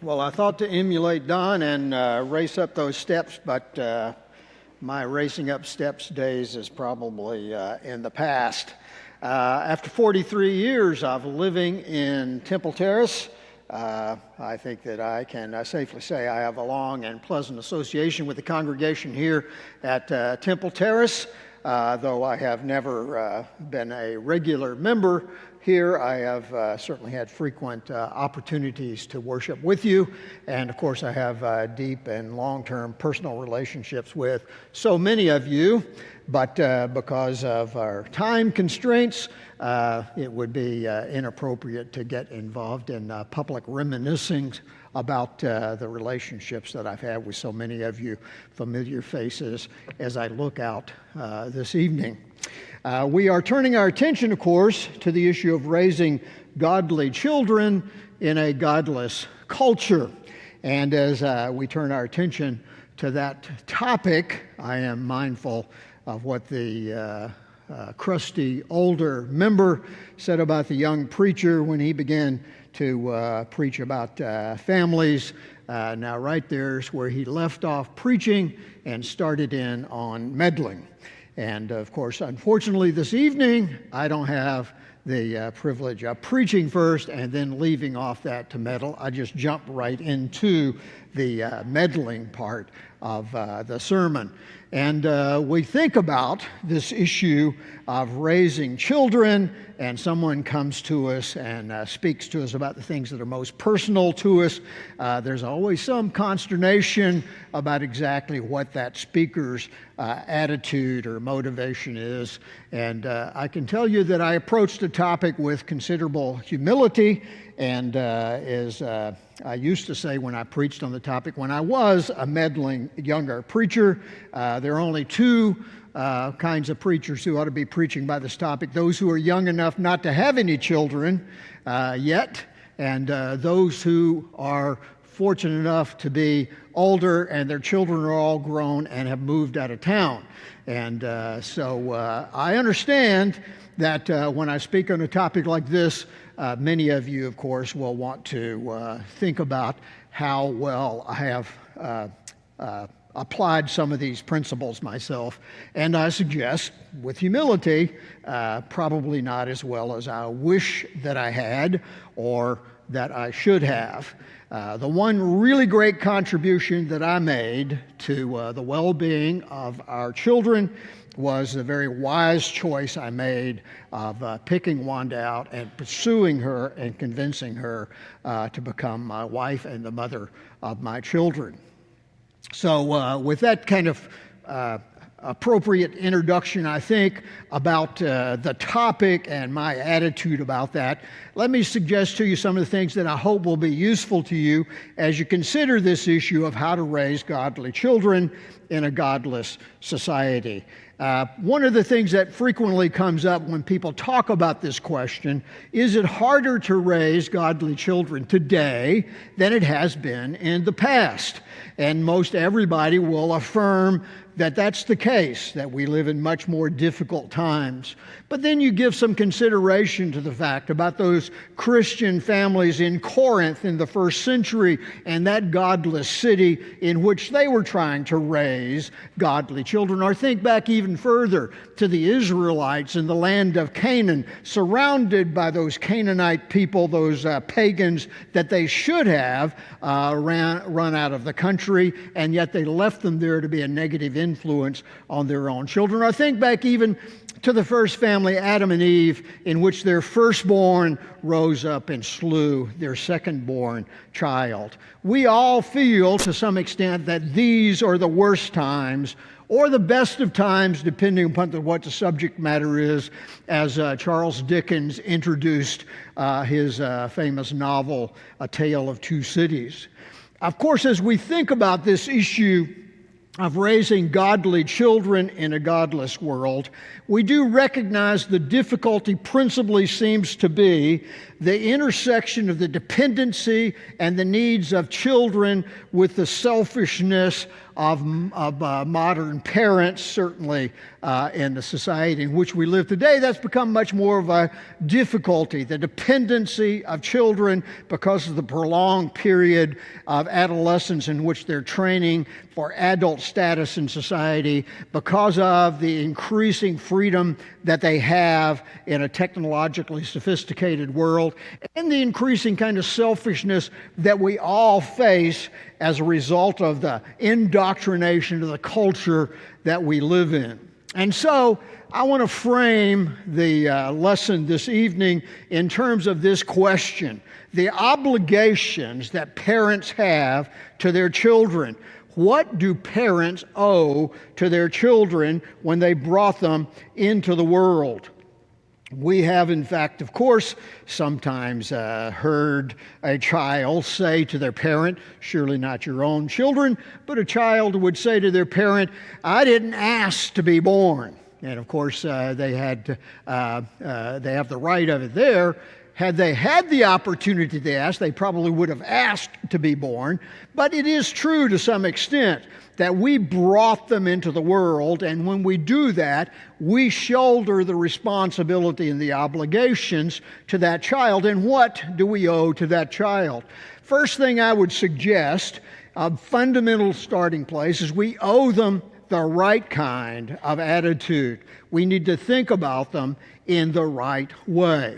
Well, I thought to emulate Don and race up those steps, but my racing up steps days is probably in the past. After 43 years of living in Temple Terrace, I think that I can safely say I have a long and pleasant association with the congregation here at Temple Terrace. Though I have never been a regular member here, I have certainly had frequent opportunities to worship with you. And of course, I have deep and long-term personal relationships with so many of you. But because of our time constraints, it would be inappropriate to get involved in public reminiscing about the relationships that I've had with so many of you familiar faces as I look out this evening. We are turning our attention, of course, to the issue of raising godly children in a godless culture. And as we turn our attention to that topic, I am mindful of what the crusty older member said about the young preacher when he began to preach about families. Now right there's where he left off preaching and started in on meddling. And of course, unfortunately this evening, I don't have the privilege of preaching first and then leaving off that to meddle. I just jump right into the meddling part of the sermon. And we think about this issue of raising children, and someone comes to us and speaks to us about the things that are most personal to us. There's always some consternation about exactly what that speaker's attitude or motivation is. And I can tell you that I approached the topic with considerable humility. And as I used to say when I preached on the topic, when I was a meddling younger preacher, there are only two kinds of preachers who ought to be preaching by this topic: those who are young enough not to have any children yet, and those who are fortunate enough to be older and their children are all grown and have moved out of town. And so I understand that when I speak on a topic like this, many of you, of course, will want to think about how well I have applied some of these principles myself. And I suggest, with humility, probably not as well as I wish that I had or that I should have. The one really great contribution that I made to the well-being of our children was the very wise choice I made of picking Wanda out and pursuing her and convincing her to become my wife and the mother of my children. So with that kind of appropriate introduction, I think, about the topic and my attitude about that, let me suggest to you some of the things that I hope will be useful to you as you consider this issue of how to raise godly children in a godless society. One of the things that frequently comes up when people talk about this question: is it harder to raise godly children today than it has been in the past? And most everybody will affirm that that's the case, that we live in much more difficult times. But then you give some consideration to the fact about those Christian families in Corinth in the first century and that godless city in which they were trying to raise godly children. Or think back even further to the Israelites in the land of Canaan, surrounded by those Canaanite people, those pagans that they should have run out of the country, and yet they left them there to be a negative influence on their own children. Or think back even to the first family, Adam and Eve, in which their firstborn rose up and slew their secondborn child. We all feel to some extent that these are the worst times or the best of times, depending upon what the subject matter is, as Charles Dickens introduced his famous novel, A Tale of Two Cities. Of course, as we think about this issue of raising godly children in a godless world, we do recognize the difficulty principally seems to be the intersection of the dependency and the needs of children with the selfishness of modern parents, certainly in the society in which we live today. That's become much more of a difficulty. The dependency of children because of the prolonged period of adolescence in which they're training for adult status in society, because of the increasing freedom that they have in a technologically sophisticated world, and the increasing kind of selfishness that we all face as a result of the indoctrination of the culture that we live in. And so I want to frame the lesson this evening in terms of this question: the obligations that parents have to their children. What do parents owe to their children when they brought them into the world? We have, in fact, of course, sometimes heard a child say to their parent, surely not your own children, but a child would say to their parent, "I didn't ask to be born." And of course, they have the right of it there. Had they had the opportunity to ask, they probably would have asked to be born. But it is true to some extent that we brought them into the world, and when we do that, we shoulder the responsibility and the obligations to that child. And what do we owe to that child? First thing I would suggest, a fundamental starting place, is we owe them the right kind of attitude. We need to think about them in the right way.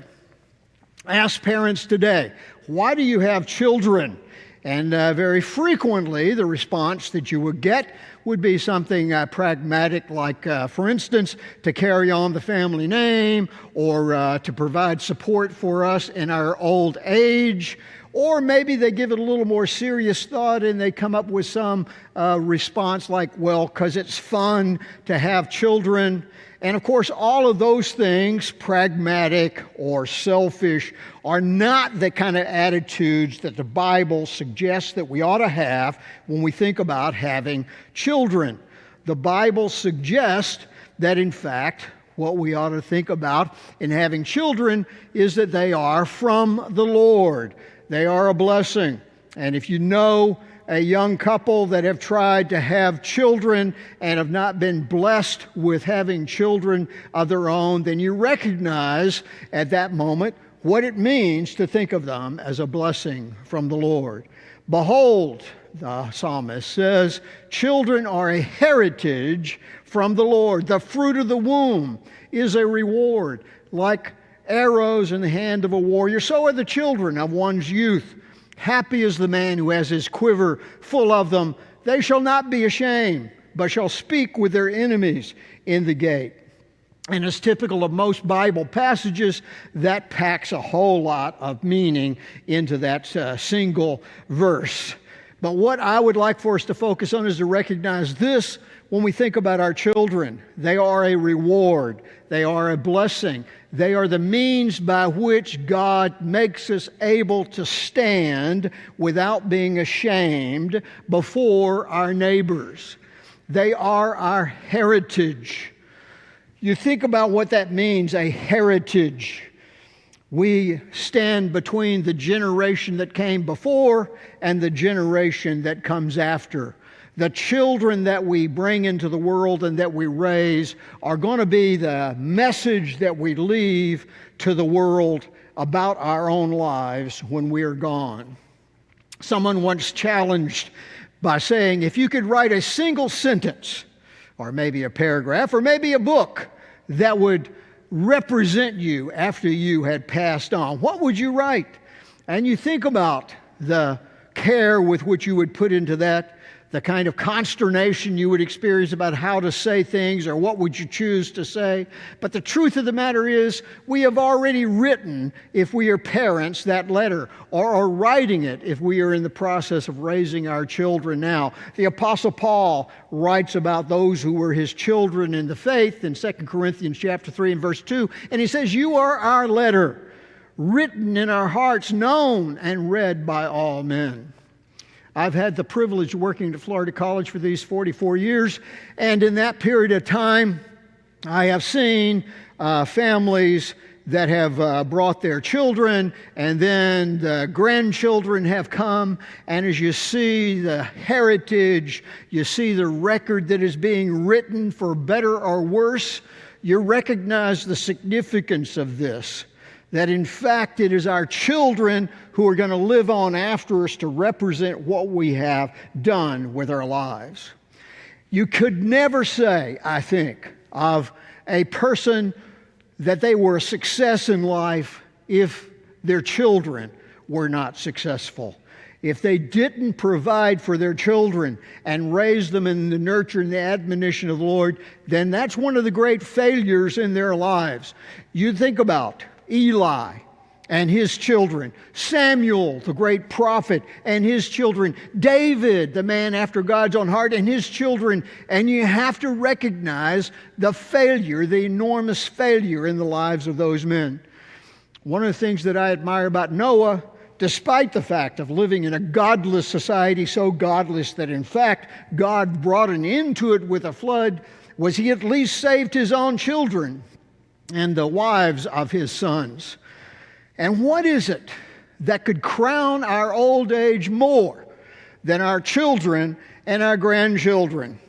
Ask parents today, why do you have children? And very frequently, the response that you would get would be something pragmatic, like, for instance, to carry on the family name, or to provide support for us in our old age. Or maybe they give it a little more serious thought and they come up with some response like, well, because it's fun to have children. And of course, all of those things, pragmatic or selfish, are not the kind of attitudes that the Bible suggests that we ought to have when we think about having children. The Bible suggests that, in fact, what we ought to think about in having children is that they are from the Lord. They are a blessing. And if you know a young couple that have tried to have children and have not been blessed with having children of their own, then you recognize at that moment what it means to think of them as a blessing from the Lord. Behold, the psalmist says, children are a heritage from the Lord. The fruit of the womb is a reward. Like arrows in the hand of a warrior, so are the children of one's youth. Happy is the man who has his quiver full of them. They shall not be ashamed, but shall speak with their enemies in the gate. And as typical of most Bible passages, that packs a whole lot of meaning into that single verse. But what I would like for us to focus on is to recognize this when we think about our children. They are a reward. They are a blessing. They are the means by which God makes us able to stand without being ashamed before our neighbors. They are our heritage. You think about what that means, a heritage. We stand between the generation that came before and the generation that comes after. The children that we bring into the world and that we raise are going to be the message that we leave to the world about our own lives when we are gone. Someone once challenged by saying, if you could write a single sentence, or maybe a paragraph, or maybe a book that would represent you after you had passed on, what would you write? And you think about the care with which you would put into that, the kind of consternation you would experience about how to say things or what would you choose to say. But the truth of the matter is, we have already written, if we are parents, that letter, or are writing it if we are in the process of raising our children now. The Apostle Paul writes about those who were his children in the faith in 2 Corinthians chapter 3 and verse 2, and he says, you are our letter, written in our hearts, known and read by all men. I've had the privilege of working at Florida College for these 44 years, and in that period of time, I have seen families that have brought their children, and then the grandchildren have come. And as you see the heritage, you see the record that is being written for better or worse, you recognize the significance of this. That in fact it is our children who are going to live on after us to represent what we have done with our lives. You could never say, I think, of a person that they were a success in life if their children were not successful. If they didn't provide for their children and raise them in the nurture and the admonition of the Lord, then that's one of the great failures in their lives. You think about Eli and his children, Samuel, the great prophet, and his children, David, the man after God's own heart, and his children, and you have to recognize the failure, the enormous failure in the lives of those men. One of the things that I admire about Noah, despite the fact of living in a godless society, so godless that in fact God brought an end to it with a flood, was he at least saved his own children and the wives of his sons. And what is it that could crown our old age more than our children and our grandchildren?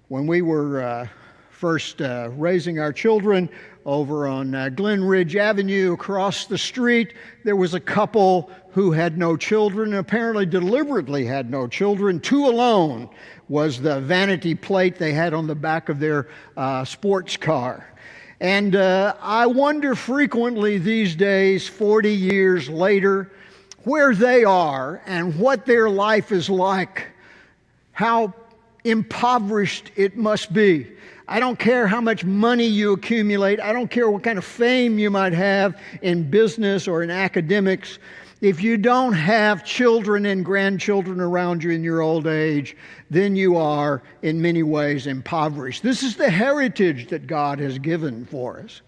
When we were first raising our children over on Glen Ridge Avenue across the street, there was a couple who had no children, and apparently deliberately had no children. Two alone was the vanity plate they had on the back of their sports car. And I wonder frequently these days, 40 years later, where they are and what their life is like, how impoverished it must be. I don't care how much money you accumulate. I don't care what kind of fame you might have in business or in academics. If you don't have children and grandchildren around you in your old age, then you are in many ways impoverished. This is the heritage that God has given for us.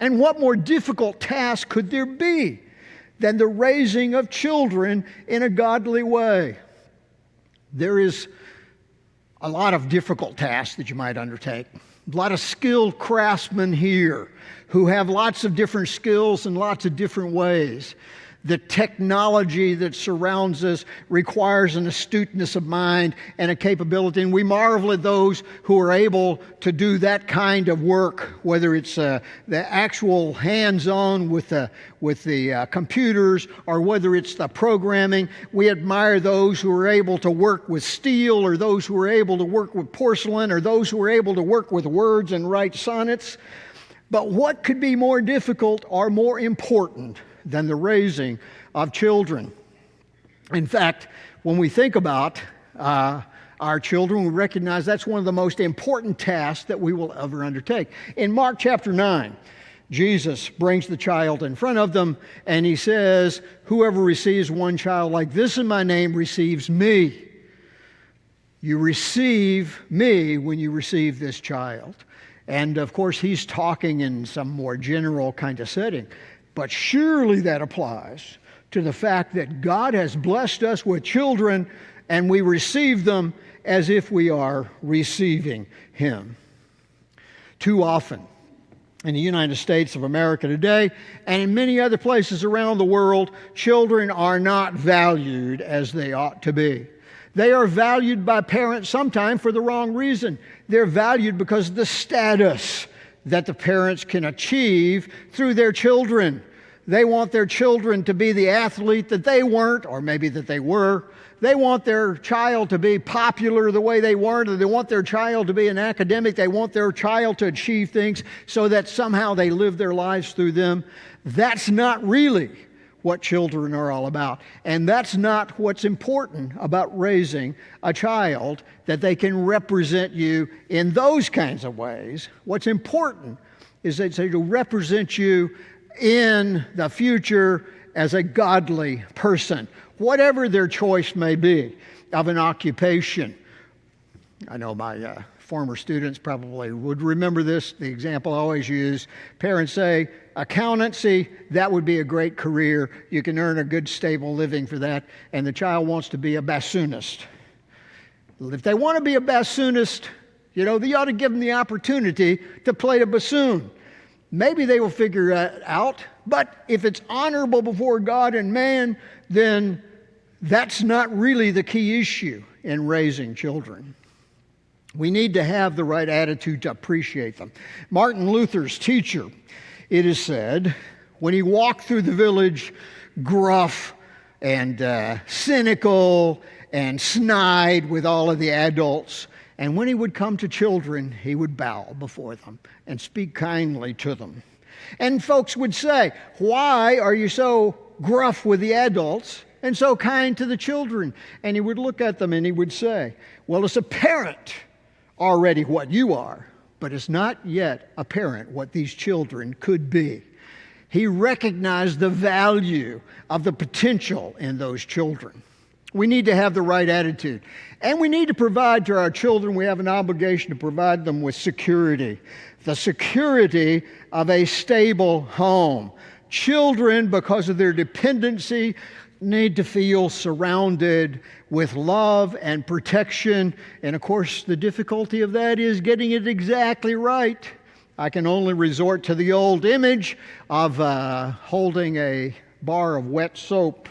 And what more difficult task could there be than the raising of children in a godly way? There is a lot of difficult tasks that you might undertake. A lot of skilled craftsmen here who have lots of different skills in lots of different ways. The technology that surrounds us requires an astuteness of mind and a capability, and we marvel at those who are able to do that kind of work, whether it's the actual hands-on with the computers or whether it's the programming. We admire those who are able to work with steel, or those who are able to work with porcelain, or those who are able to work with words and write sonnets. But what could be more difficult or more important than the raising of children? In fact, when we think about our children, we recognize that's one of the most important tasks that we will ever undertake. In Mark chapter 9, Jesus brings the child in front of them, and he says, "Whoever receives one child like this in my name receives me." You receive me when you receive this child. And of course, he's talking in some more general kind of setting. But surely that applies to the fact that God has blessed us with children, and we receive them as if we are receiving Him. Too often in the United States of America today, and in many other places around the world, children are not valued as they ought to be. They are valued by parents sometimes for the wrong reason. They're valued because of the status that the parents can achieve through their children. They want their children to be the athlete that they weren't, or maybe that they were. They want their child to be popular the way they weren't, or they want their child to be an academic. They want their child to achieve things so that somehow they live their lives through them. That's not really what children are all about. And that's not what's important about raising a child, that they can represent you in those kinds of ways. What's important is that they to represent you in the future as a godly person, whatever their choice may be of an occupation. I know my former students probably would remember this, the example I always use. Parents say, accountancy, that would be a great career. You can earn a good, stable living for that. And the child wants to be a bassoonist. If they want to be a bassoonist, you ought to give them the opportunity to play a bassoon. maybe they will figure it out. But if it's honorable before God and man, then that's not really the key issue in raising children. We need to have the right attitude to appreciate them. Martin Luther's teacher, it is said, when he walked through the village, gruff and cynical and snide with all of the adults, and when he would come to children, he would bow before them and speak kindly to them. And folks would say, "Why are you so gruff with the adults and so kind to the children?" And he would look at them and he would say, "Well, it's apparent already what you are, but it's not yet apparent what these children could be." He recognized the value of the potential in those children. We need to have the right attitude. And we need to provide to our children, we have an obligation to provide them with security. The security of a stable home. Children, because of their dependency, need to feel surrounded with love and protection. And of course, the difficulty of that is getting it exactly right. I can only resort to the old image of holding a bar of wet soap.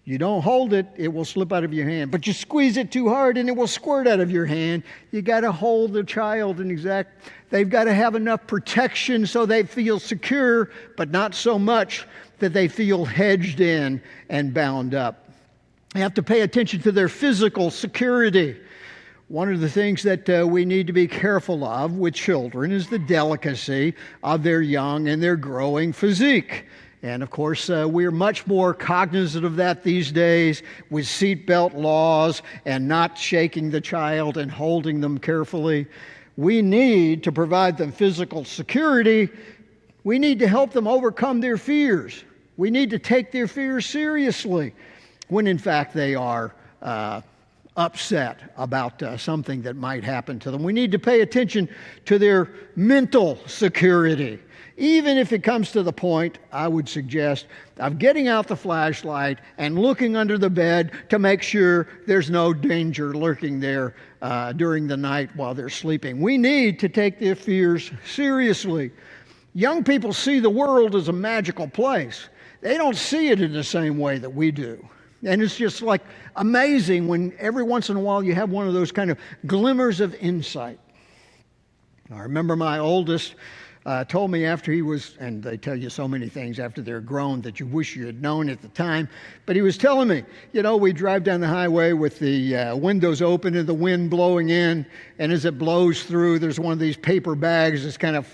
You don't hold it, it will slip out of your hand. But you squeeze it too hard and it will squirt out of your hand. You got to hold the child they've got to have enough protection so they feel secure, but not so much that they feel hedged in and bound up. You have to pay attention to their physical security. One of the things that we need to be careful of with children is the delicacy of their young and their growing physique. And of course, we're much more cognizant of that these days with seatbelt laws and not shaking the child and holding them carefully. We need to provide them physical security. We need to help them overcome their fears. We need to take their fears seriously when in fact they are upset about something that might happen to them. We need to pay attention to their mental security. Even if it comes to the point, I would suggest, of getting out the flashlight and looking under the bed to make sure there's no danger lurking there during the night while they're sleeping. We need to take their fears seriously. Young people see the world as a magical place. They don't see it in the same way that we do. And it's just like amazing when every once in a while you have one of those kind of glimmers of insight. I remember my oldest told me after he was, and they tell you so many things after they're grown that you wish you had known at the time, but he was telling me, we drive down the highway with the windows open and the wind blowing in, and as it blows through, there's one of these paper bags that's kind of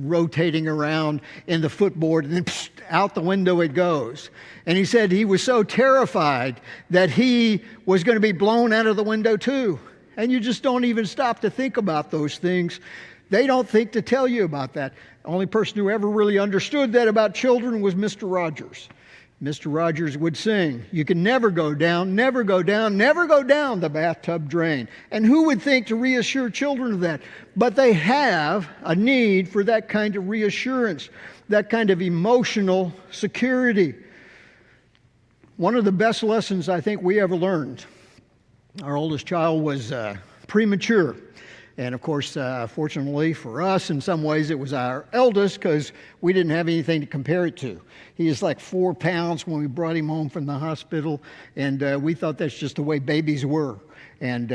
rotating around in the footboard, and then out the window it goes. And he said he was so terrified that he was going to be blown out of the window too. And you just don't even stop to think about those things. They don't think to tell you about that. The only person who ever really understood that about children was Mr. Rogers. Mr. Rogers would sing, "You can never go down, never go down, never go down the bathtub drain." And who would think to reassure children of that? But they have a need for that kind of reassurance, that kind of emotional security. One of the best lessons I think we ever learned, our oldest child was premature. And of course, fortunately for us, in some ways, it was our eldest because we didn't have anything to compare it to. He was like 4 pounds when we brought him home from the hospital, and we thought that's just the way babies were. And,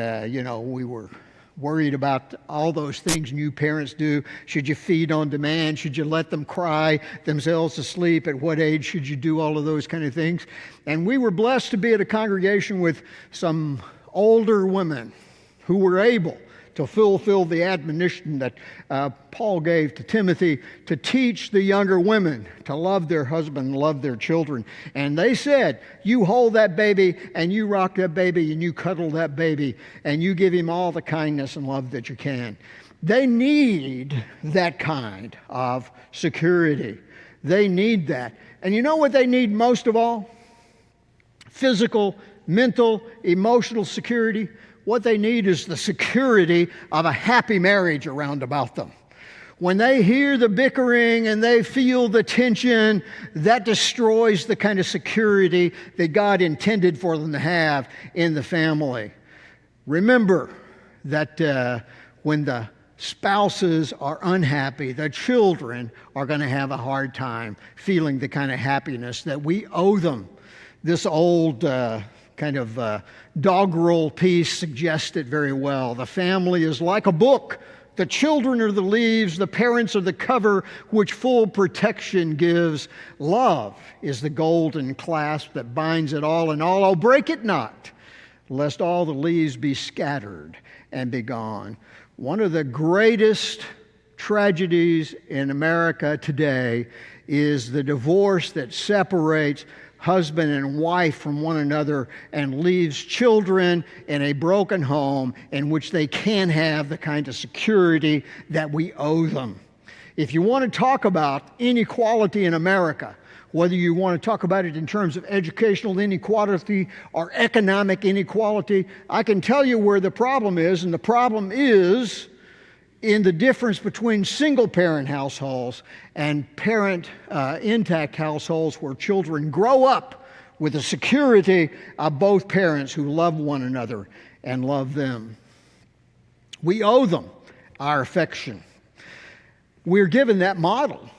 we were worried about all those things new parents do. Should you feed on demand? Should you let them cry themselves to sleep? At what age should you do all of those kind of things? And we were blessed to be at a congregation with some older women who were able to fulfill the admonition that Paul gave to Timothy to teach the younger women to love their husband, love their children. And they said, you hold that baby and you rock that baby and you cuddle that baby and you give him all the kindness and love that you can. They need that kind of security. They need that. And you know what they need most of all? Physical, mental, emotional security. What they need is the security of a happy marriage around about them. When they hear the bickering and they feel the tension, that destroys the kind of security that God intended for them to have in the family. Remember that when the spouses are unhappy, the children are going to have a hard time feeling the kind of happiness that we owe them. This old doggerel piece suggests it very well. The family is like a book. The children are the leaves, the parents are the cover, which full protection gives. Love is the golden clasp that binds it all in all. Oh, break it not, lest all the leaves be scattered and be gone. One of the greatest tragedies in America today is the divorce that separates husband and wife from one another and leaves children in a broken home in which they can't have the kind of security that we owe them. If you want to talk about inequality in America, whether you want to talk about it in terms of educational inequality or economic inequality, I can tell you where the problem is, and the problem is in the difference between single-parent households and parent-intact households where children grow up with the security of both parents who love one another and love them. We owe them our affection. We're given that model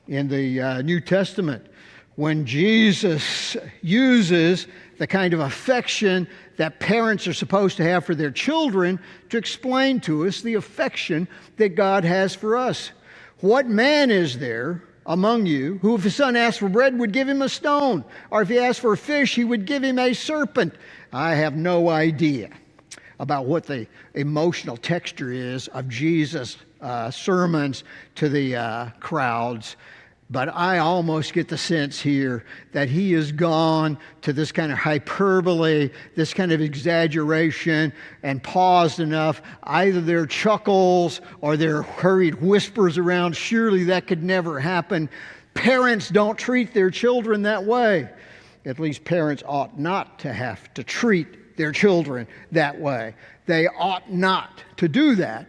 in the New Testament when Jesus uses the kind of affection that parents are supposed to have for their children to explain to us the affection that God has for us. What man is there among you who, if his son asked for bread, would give him a stone? Or if he asked for a fish, he would give him a serpent? I have no idea about what the emotional texture is of Jesus' sermons to the crowds. But I almost get the sense here that he has gone to this kind of hyperbole, this kind of exaggeration, and paused enough. Either there are chuckles or there are hurried whispers around, surely that could never happen. Parents don't treat their children that way. At least parents ought not to have to treat their children that way. They ought not to do that.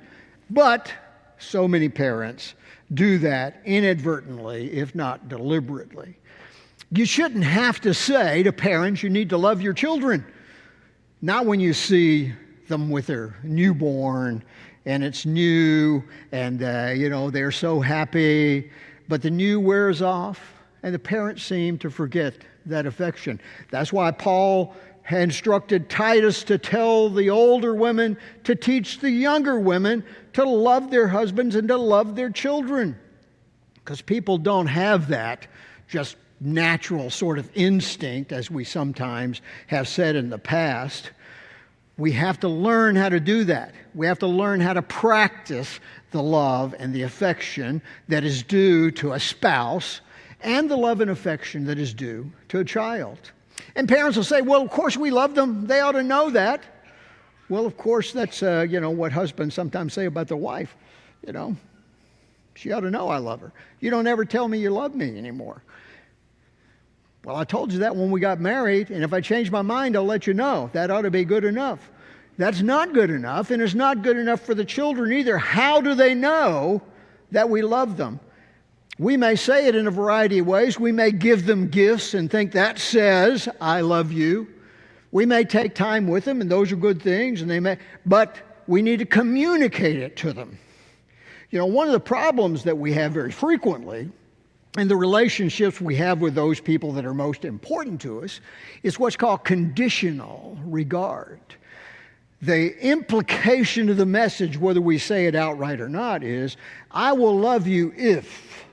But so many parents do that inadvertently, if not deliberately. You shouldn't have to say to parents, you need to love your children. Not when you see them with their newborn and it's new and, they're so happy, but the new wears off and the parents seem to forget that affection. That's why Paul had instructed Titus to tell the older women to teach the younger women to love their husbands and to love their children. Because people don't have that just natural sort of instinct, as we sometimes have said in the past. We have to learn how to do that. We have to learn how to practice the love and the affection that is due to a spouse and the love and affection that is due to a child. And parents will say, well, of course we love them. They ought to know that. Well, of course, that's, what husbands sometimes say about their wife. She ought to know I love her. You don't ever tell me you love me anymore. Well, I told you that when we got married, and if I change my mind, I'll let you know. That ought to be good enough. That's not good enough, and it's not good enough for the children either. How do they know that we love them? We may say it in a variety of ways. We may give them gifts and think that says, I love you. We may take time with them, and those are good things, but we need to communicate it to them. One of the problems that we have very frequently in the relationships we have with those people that are most important to us is what's called conditional regard. The implication of the message, whether we say it outright or not, is, I will love you if.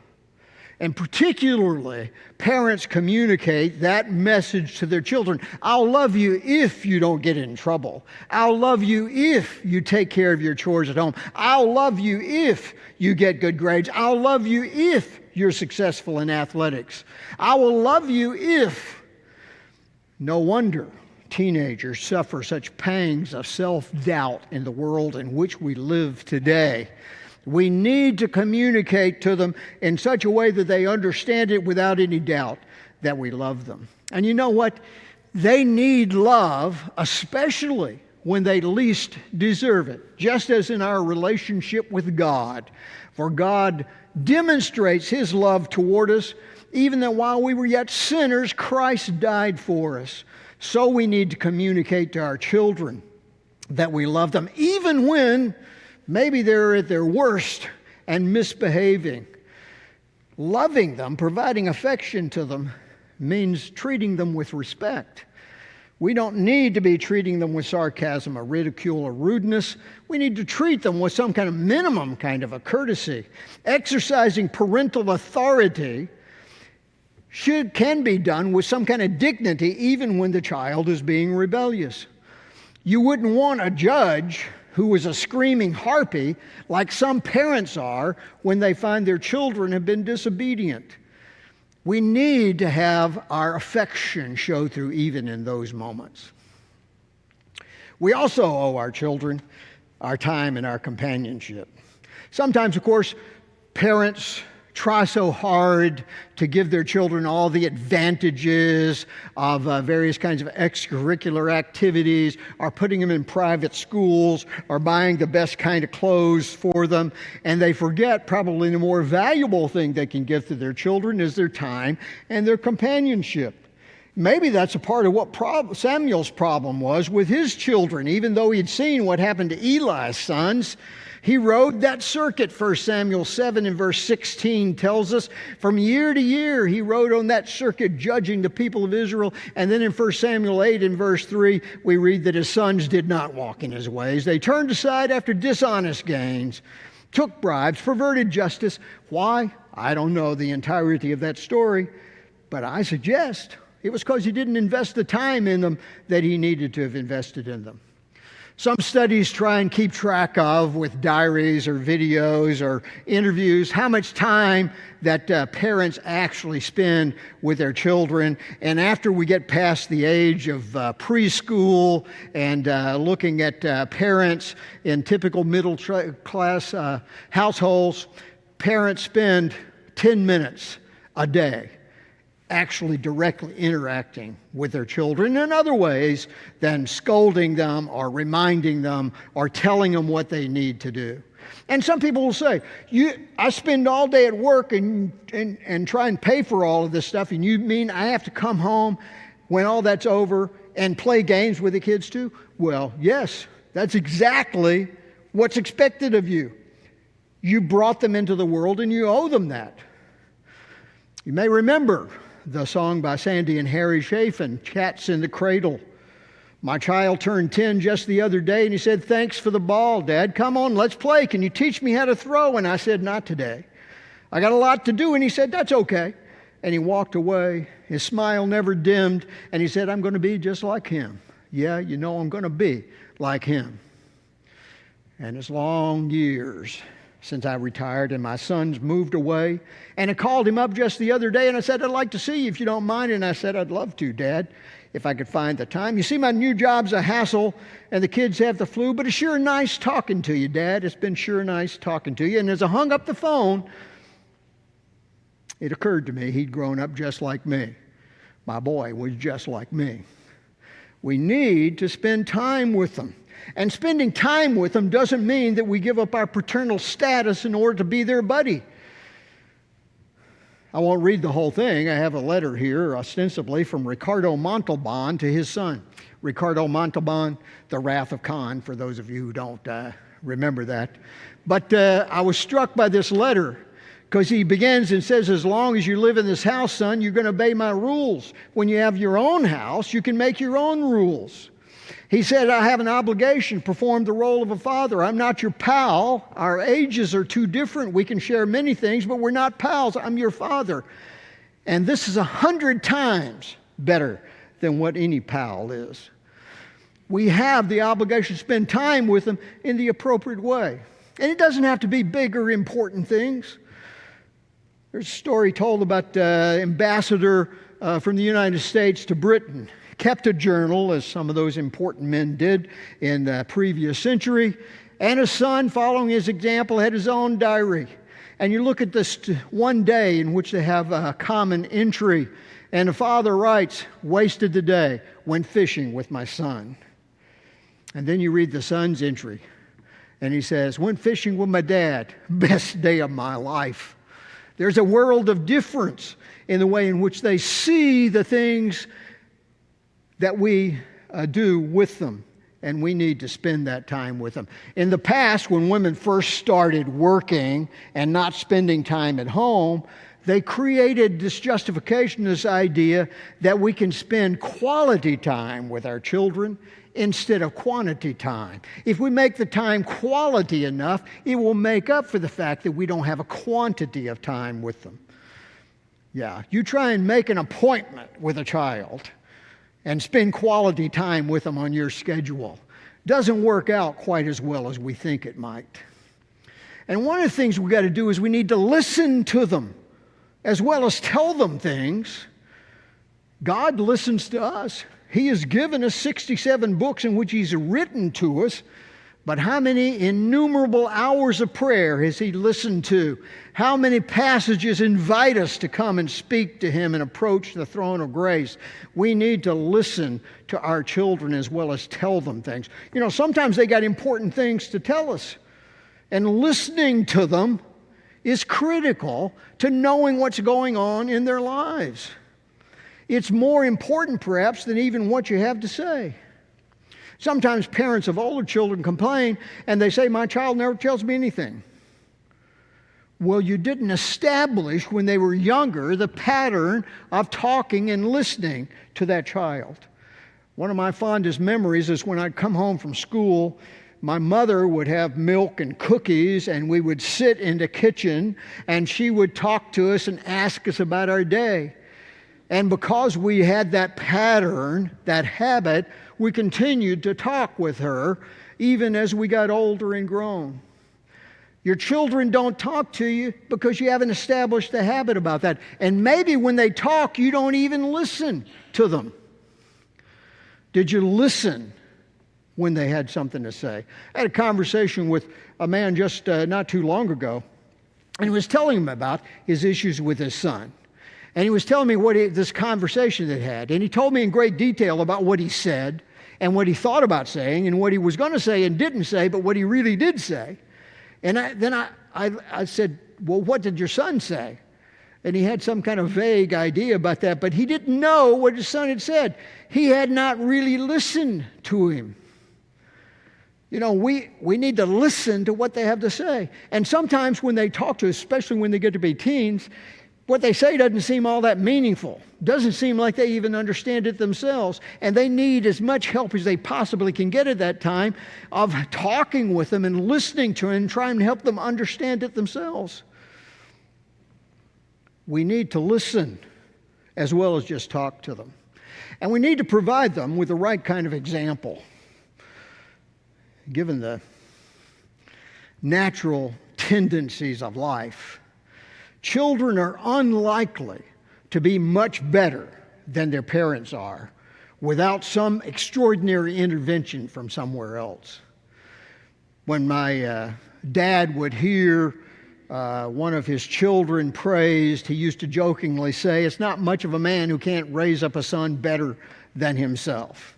And particularly, parents communicate that message to their children. I'll love you if you don't get in trouble. I'll love you if you take care of your chores at home. I'll love you if you get good grades. I'll love you if you're successful in athletics. I will love you if. No wonder teenagers suffer such pangs of self-doubt in the world in which we live today. We need to communicate to them in such a way that they understand it without any doubt that we love them. And you know what? They need love, especially when they least deserve it, just as in our relationship with God. For God demonstrates His love toward us, even that while we were yet sinners, Christ died for us. So we need to communicate to our children that we love them, even when Maybe they're at their worst and misbehaving. Loving them, providing affection to them, means treating them with respect. We don't need to be treating them with sarcasm or ridicule or rudeness. We need to treat them with some kind of minimum kind of a courtesy. Exercising parental authority can be done with some kind of dignity even when the child is being rebellious. You wouldn't want a judge who was a screaming harpy like some parents are when they find their children have been disobedient. We need to have our affection show through even in those moments. We also owe our children our time and our companionship. Sometimes, of course, parents try so hard to give their children all the advantages of various kinds of extracurricular activities, or putting them in private schools, or buying the best kind of clothes for them, and they forget probably the more valuable thing they can give to their children is their time and their companionship. Maybe that's a part of what Samuel's problem was with his children. Even though he'd seen what happened to Eli's sons, he rode that circuit. 1 Samuel 7 and verse 16 tells us from year to year he rode on that circuit judging the people of Israel. And then in 1 Samuel 8 and verse 3 we read that his sons did not walk in his ways. They turned aside after dishonest gains, took bribes, perverted justice. Why? I don't know the entirety of that story, but I suggest it was because he didn't invest the time in them that he needed to have invested in them. Some studies try and keep track of, with diaries or videos or interviews, how much time that parents actually spend with their children. And after we get past the age of preschool and looking at parents in typical middle class households, parents spend 10 minutes a day actually directly interacting with their children in other ways than scolding them or reminding them or telling them what they need to do. And some people will say, I spend all day at work and try and pay for all of this stuff, and you mean I have to come home when all that's over and play games with the kids too? Well, yes, that's exactly what's expected of you. You brought them into the world and you owe them that. You may remember the song by Sandy and Harry Chafin, Cats in the Cradle. My child turned 10 just the other day and he said, "Thanks for the ball, Dad. Come on, let's play. Can you teach me how to throw?" And I said, "Not today. I got a lot to do." And he said, "That's okay." And he walked away. His smile never dimmed. And he said, "I'm going to be just like him." Yeah, you know I'm going to be like him. And it's long years since I retired and my sons moved away. And I called him up just the other day and I said, "I'd like to see you if you don't mind." And I said, "I'd love to, Dad, if I could find the time. You see, my new job's a hassle and the kids have the flu, but it's sure nice talking to you, Dad. It's been sure nice talking to you." And as I hung up the phone, it occurred to me he'd grown up just like me. My boy was just like me. We need to spend time with them. And spending time with them doesn't mean that we give up our paternal status in order to be their buddy. I won't read the whole thing. I have a letter here, ostensibly from Ricardo Montalban to his son. Ricardo Montalban, the Wrath of Khan, for those of you who don't remember that. But I was struck by this letter because he begins and says, "As long as you live in this house, son, you're going to obey my rules. When you have your own house, you can make your own rules." He said, "I have an obligation to perform the role of a father. I'm not your pal. Our ages are too different. We can share many things, but we're not pals. I'm your father. And this is 100 times better than what any pal is." We have the obligation to spend time with them in the appropriate way. And it doesn't have to be big or important things. There's a story told about ambassador from the United States to Britain. Kept a journal, as some of those important men did in the previous century, and his son, following his example, had his own diary. And you look at this one day in which they have a common entry, and the father writes, "Wasted the day, went fishing with my son." And then you read the son's entry, and he says, "Went fishing with my dad, best day of my life." There's a world of difference in the way in which they see the things that we do with them and we need to spend that time with them. In the past, when women first started working and not spending time at home, they created this justification, this idea that we can spend quality time with our children instead of quantity time. If we make the time quality enough, it will make up for the fact that we don't have a quantity of time with them. Yeah, you try and make an appointment with a child and spend quality time with them on your schedule. Doesn't work out quite as well as we think it might. And one of the things we've got to do is we need to listen to them as well as tell them things. God listens to us. He has given us 67 books in which He's written to us, but how many innumerable hours of prayer has He listened to? How many passages invite us to come and speak to Him and approach the throne of grace? We need to listen to our children as well as tell them things. You know, sometimes they got important things to tell us, and listening to them is critical to knowing what's going on in their lives. It's more important, perhaps, than even what you have to say. Sometimes parents of older children complain, and they say, my child never tells me anything. Well, you didn't establish when they were younger the pattern of talking and listening to that child. One of my fondest memories is when I'd come home from school, my mother would have milk and cookies, and we would sit in the kitchen, and she would talk to us and ask us about our day. And because we had that pattern, that habit, we continued to talk with her even as we got older and grown. Your children don't talk to you because you haven't established the habit about that. And maybe when they talk, you don't even listen to them. Did you listen when they had something to say? I had a conversation with a man just not too long ago, and he was telling him about his issues with his son. And he was telling me this conversation they had. And he told me in great detail about what he said and what he thought about saying and what he was going to say and didn't say, but what he really did say. And then I said, well, what did your son say? And he had some kind of vague idea about that, but he didn't know what his son had said. He had not really listened to him. You know, we need to listen to what they have to say. And sometimes when they talk to us, especially when they get to be teens, what they say doesn't seem all that meaningful. Doesn't seem like they even understand it themselves. And they need as much help as they possibly can get at that time of talking with them and listening to them and trying to help them understand it themselves. We need to listen as well as just talk to them. And we need to provide them with the right kind of example. Given the natural tendencies of life, children are unlikely to be much better than their parents are without some extraordinary intervention from somewhere else. When my dad would hear one of his children praised, he used to jokingly say, it's not much of a man who can't raise up a son better than himself.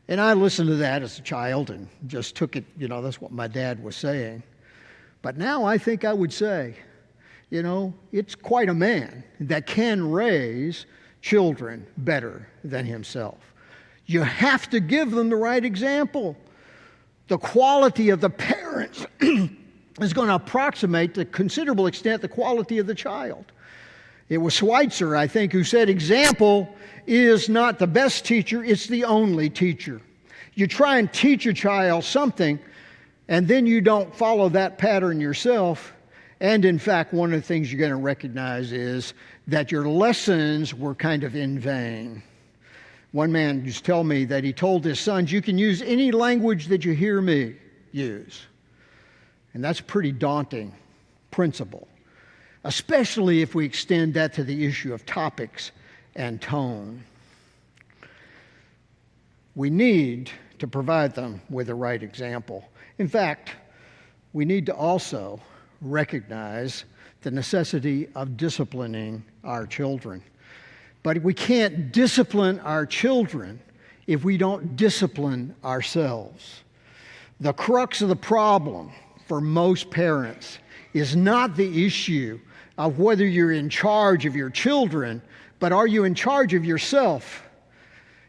And I listened to that as a child and just took it, you know, that's what my dad was saying. But now I think I would say, you know, it's quite a man that can raise children better than himself. You have to give them the right example. The quality of the parents is going to approximate to a considerable extent the quality of the child. It was Schweitzer, I think, who said, example is not the best teacher, it's the only teacher. You try and teach a child something, and then you don't follow that pattern yourself. And in fact, one of the things you're going to recognize is that your lessons were kind of in vain. One man used to tell me that he told his sons, you can use any language that you hear me use. And that's a pretty daunting principle, especially if we extend that to the issue of topics and tone. We need to provide them with the right example. In fact, we need to also recognize the necessity of disciplining our children. But we can't discipline our children if we don't discipline ourselves. The crux of the problem for most parents is not the issue of whether you're in charge of your children, but are you in charge of yourself?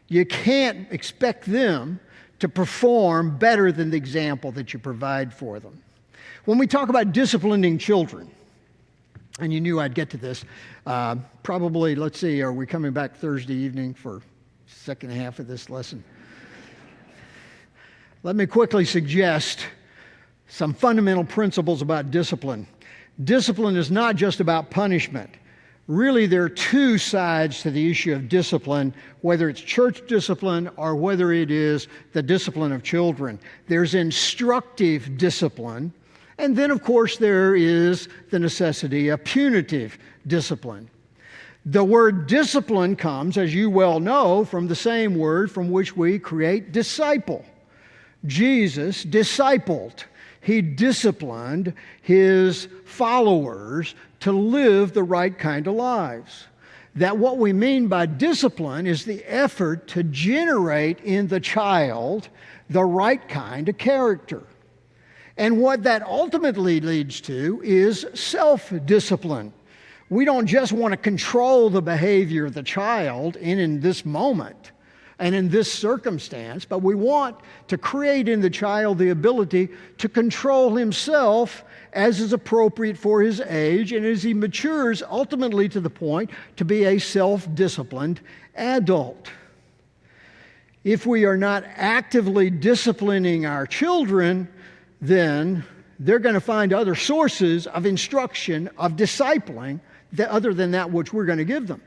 You can't expect them to perform better than the example that you provide for them. When we talk about disciplining children, and you knew I'd get to this, probably, let's see, are we coming back Thursday evening for second half of this lesson? Let me quickly suggest some fundamental principles about discipline. Discipline is not just about punishment. Really, there are two sides to the issue of discipline, whether it's church discipline or whether it is the discipline of children. There's instructive discipline, and then, of course, there is the necessity of punitive discipline. The word discipline comes, as you well know, from the same word from which we create disciple. Jesus discipled. He disciplined his followers to live the right kind of lives. That what we mean by discipline is the effort to generate in the child the right kind of character. And what that ultimately leads to is self-discipline. We don't just want to control the behavior of the child in this moment and in this circumstance, but we want to create in the child the ability to control himself as is appropriate for his age, and as he matures ultimately to the point to be a self-disciplined adult. If we are not actively disciplining our children, then they're going to find other sources of instruction, of discipling, other than that which we're going to give them.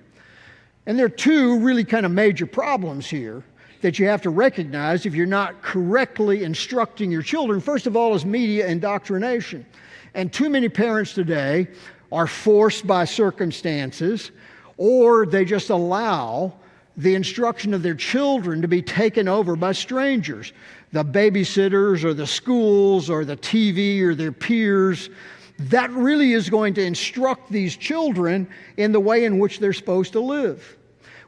And there are two really kind of major problems here that you have to recognize if you're not correctly instructing your children. First of all is media indoctrination. And too many parents today are forced by circumstances, or they just allow the instruction of their children to be taken over by strangers, the babysitters or the schools or the TV or their peers. That really is going to instruct these children in the way in which they're supposed to live.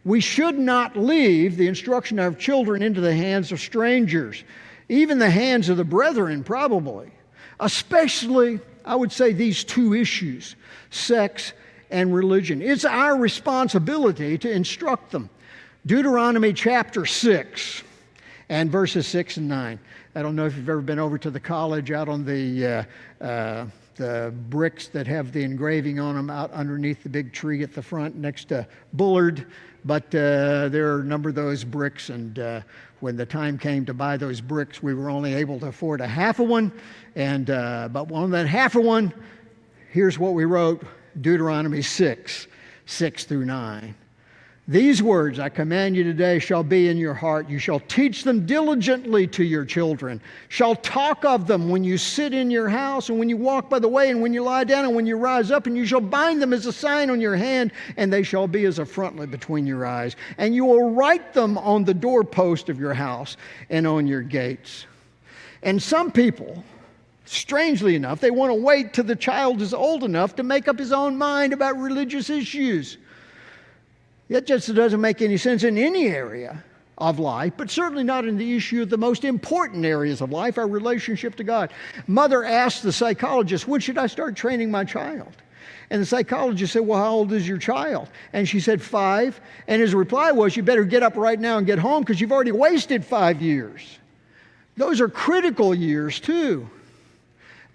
We should not leave the instruction of children into the hands of strangers, even the hands of the brethren probably, especially, I would say, these two issues, sex and religion. It's our responsibility to instruct them. Deuteronomy chapter 6 and verses 6 and 9. I don't know if you've ever been over to the college out on the bricks that have the engraving on them out underneath the big tree at the front next to Bullard. But there are a number of those bricks, and when the time came to buy those bricks, we were only able to afford a half of one. But on that half of one, here's what we wrote, Deuteronomy 6 through 9. These words I command you today shall be in your heart. You shall teach them diligently to your children, shall talk of them when you sit in your house and when you walk by the way and when you lie down and when you rise up, and you shall bind them as a sign on your hand, and they shall be as a frontlet between your eyes. And you will write them on the doorpost of your house and on your gates. And some people, strangely enough, they want to wait till the child is old enough to make up his own mind about religious issues. It just doesn't make any sense in any area of life, but certainly not in the issue of the most important areas of life, our relationship to God. Mother asked the psychologist, when should I start training my child? And the psychologist said, well, how old is your child? And she said, 5. And his reply was, you better get up right now and get home because you've already wasted 5 years. Those are critical years too.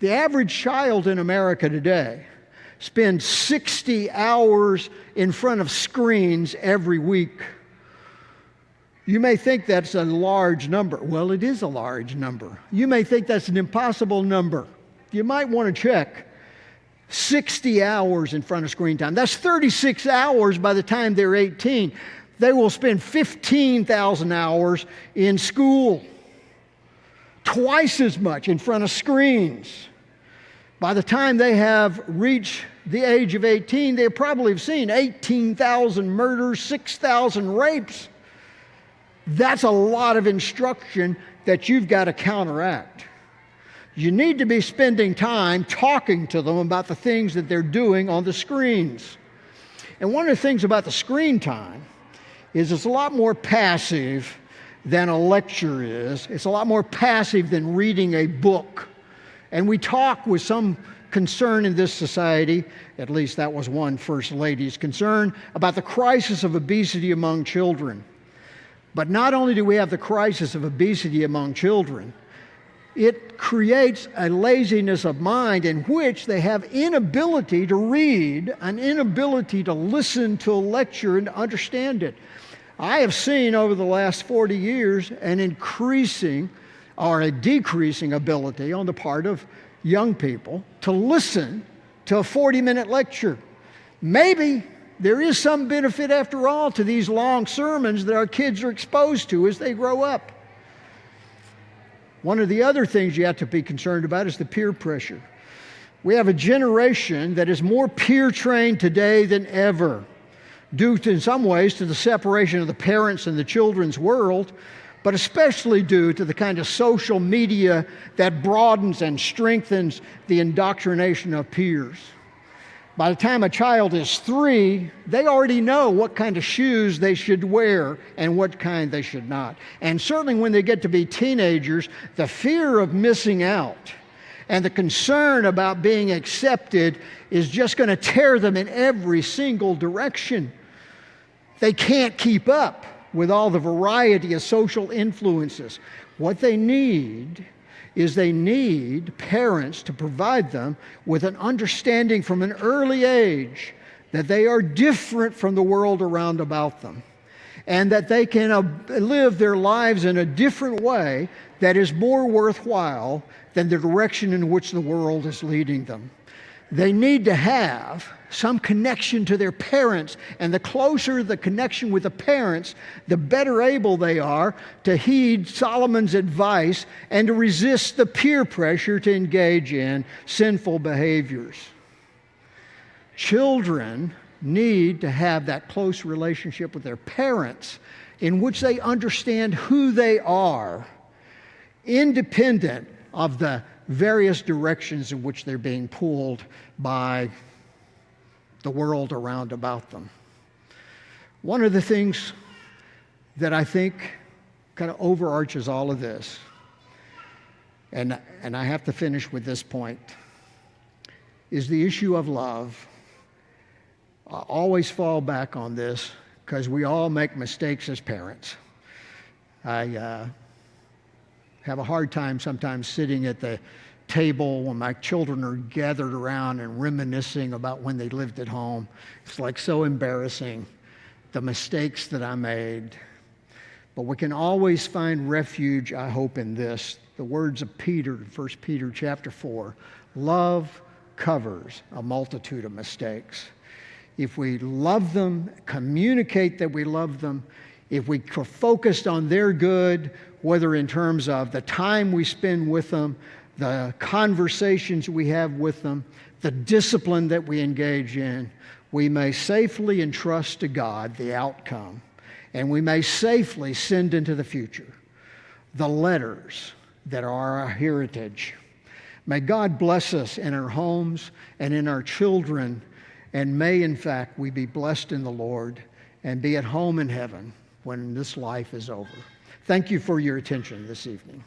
The average child in America today spends 60 hours in front of screens every week. You may think that's a large number. Well, it is a large number. You may think that's an impossible number. You might want to check. 60 hours in front of screen time. That's 36 hours by the time they're 18. They will spend 15,000 hours in school. Twice as much in front of screens. By the time they have reached the age of 18, they probably have seen 18,000 murders, 6,000 rapes. That's a lot of instruction that you've got to counteract. You need to be spending time talking to them about the things that they're doing on the screens. And one of the things about the screen time is it's a lot more passive than a lecture is. It's a lot more passive than reading a book. And we talk with some concern in this society, at least that was one First Lady's concern, about the crisis of obesity among children. But not only do we have the crisis of obesity among children, it creates a laziness of mind in which they have inability to read, an inability to listen to a lecture and to understand it. I have seen over the last 40 years an increasing or a decreasing ability on the part of young people to listen to a 40-minute lecture. Maybe there is some benefit after all to these long sermons that our kids are exposed to as they grow up. One of the other things you have to be concerned about is the peer pressure. We have a generation that is more peer trained today than ever, due to, in some ways, to the separation of the parents and the children's world, but especially due to the kind of social media that broadens and strengthens the indoctrination of peers. By the time a child is 3, they already know what kind of shoes they should wear and what kind they should not. And certainly when they get to be teenagers, the fear of missing out and the concern about being accepted is just going to tear them in every single direction. They can't keep up with all the variety of social influences. What they need is they need parents to provide them with an understanding from an early age that they are different from the world around about them, and that they can live their lives in a different way that is more worthwhile than the direction in which the world is leading them. They need to have some connection to their parents, and the closer the connection with the parents, the better able they are to heed Solomon's advice and to resist the peer pressure to engage in sinful behaviors. Children need to have that close relationship with their parents in which they understand who they are, independent of the various directions in which they're being pulled by the world around about them. One of the things that I think kind of overarches all of this, and I have to finish with this point, is the issue of love. I always fall back on this because we all make mistakes as parents. I have a hard time sometimes sitting at the table when my children are gathered around and reminiscing about when they lived at home. It's like so embarrassing, the mistakes that I made. But we can always find refuge, I hope, in this. The words of Peter, 1 Peter chapter 4, love covers a multitude of mistakes. If we love them, communicate that we love them, if we are focused on their good, whether in terms of the time we spend with them, the conversations we have with them, the discipline that we engage in, we may safely entrust to God the outcome, and we may safely send into the future the letters that are our heritage. May God bless us in our homes and in our children, and may, in fact, we be blessed in the Lord and be at home in heaven when this life is over. Thank you for your attention this evening.